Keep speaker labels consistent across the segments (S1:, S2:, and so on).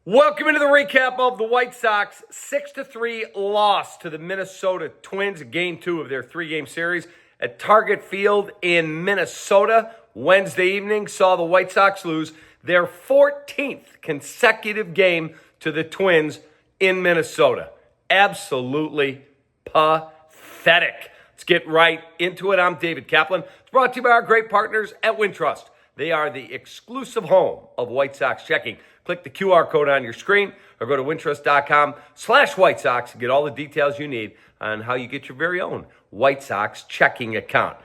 S1: Welcome into the recap of the White Sox 6-3 loss to the Minnesota Twins, game 2 of their 3-game series at Target Field in Minnesota. Wednesday evening saw the White Sox lose their 14th consecutive game to the Twins in Minnesota. Absolutely pathetic. Let's get right into it. I'm David Kaplan. It's brought to you by our great partners at Wintrust. They are the exclusive home of White Sox checking. Click the QR code on your screen or go to wintrust.com/White Sox and get all the details you need on how you get your very own White Sox checking account.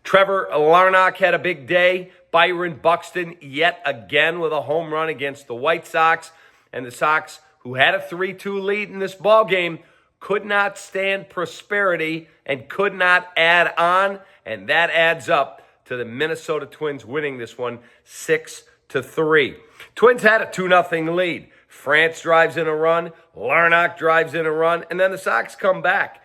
S1: Trevor Larnach had a big day. Byron Buxton yet again with a home run against the White Sox. And the Sox, who had a 3-2 lead in this ball game, could not stand prosperity and could not add on. And that adds up to the Minnesota Twins winning this one 6-3. Twins had a 2-0 lead. France drives in a run. Larnach drives in a run. And then the Sox come back.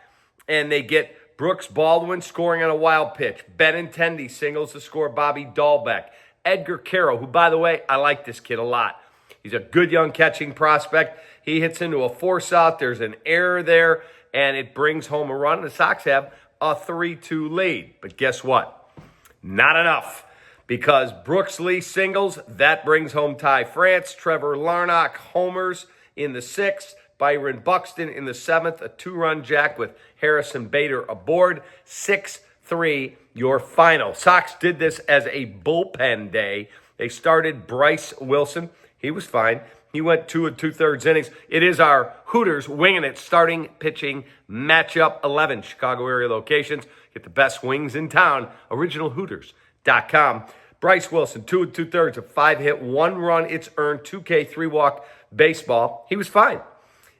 S1: And they get Brooks Baldwin scoring on a wild pitch. Benintendi singles to score Bobby Dahlbeck. Edgar Carroll, who, by the way, I like this kid a lot. He's a good young catching prospect. He hits into a force out. There's an error there. And it brings home a run. The Sox have a 3-2 lead. But guess what? Not enough. Because Brooks Lee singles, that brings home Ty France. Trevor Larnach homers in the 6th. Byron Buxton in the 7th. A 2-run jack with Harrison Bader aboard. 6-3, your final. Sox did this as a bullpen day. They started Bryce Wilson. He was fine. He went 2 2/3 innings. It is our Hooters winging it starting pitching matchup 11 Chicago area locations. Get the best wings in town. OriginalHooters.com. Bryce Wilson, 2 2/3, a 5-hit, 1-run, it's earned, 2K, 3-walk baseball. He was fine.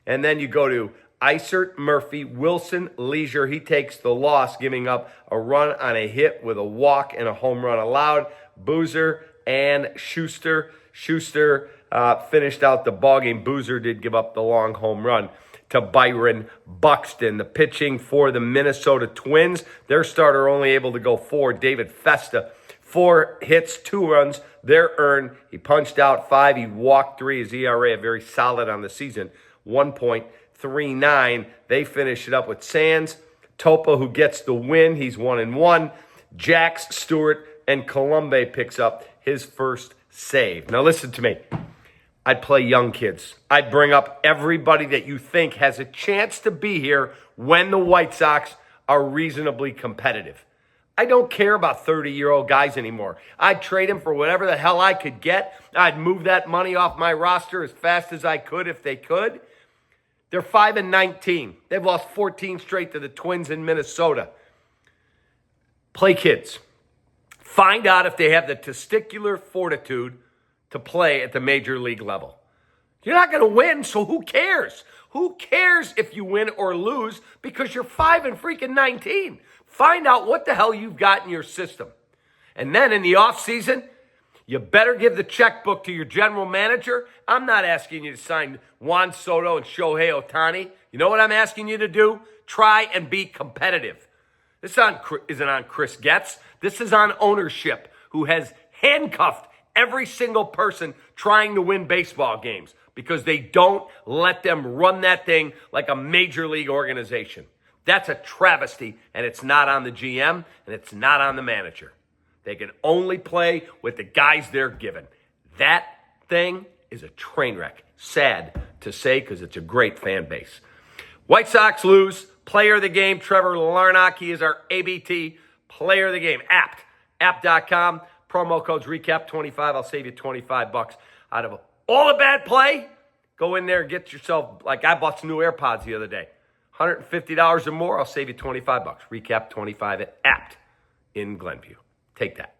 S1: And then you go to Isert, Murphy, Wilson, Leisure. He takes the loss, giving up a run on a hit with a walk and a home run allowed. Boozer and Schuster. Schuster finished out the ballgame. Boozer did give up the long home run to Byron Buxton. The pitching for the Minnesota Twins, their starter only able to go 4. David Festa, 4 hits, 2 runs. They're earned. He punched out 5. He walked 3. His ERA very solid on the season, 1.39. They finish it up with Sands. Topa, who gets the win. He's 1-1. Jax, Stewart, and Colombe picks up his first save. Now listen to me. I'd play young kids. I'd bring up everybody that you think has a chance to be here when the White Sox are reasonably competitive. I don't care about 30-year-old guys anymore. I'd trade them for whatever the hell I could get. I'd move that money off my roster as fast as I could if they could. They're 5-19. They've lost 14 straight to the Twins in Minnesota. Play kids. Find out if they have the testicular fortitude to play at the major league level. You're not going to win, so who cares? Who cares if you win or lose because you're 5-19? Find out what the hell you've got in your system. And then in the offseason, you better give the checkbook to your general manager. I'm not asking you to sign Juan Soto and Shohei Ohtani. You know what I'm asking you to do? Try and be competitive. This isn't on Chris Getz. This is on ownership, who has handcuffed every single person trying to win baseball games because they don't let them run that thing like a major league organization. That's a travesty, and it's not on the GM, and it's not on the manager. They can only play with the guys they're given. That thing is a train wreck. Sad to say because it's a great fan base. White Sox lose. Player of the game, Trevor Larnach. He is our ABT player of the game. App.com. Promo code's REKAP25. I'll save you $25 out of all the bad play. Go in there and get yourself, like I bought some new AirPods the other day. $150 or more, I'll save you $25. REKAP25 at Apt in Glenview. Take that.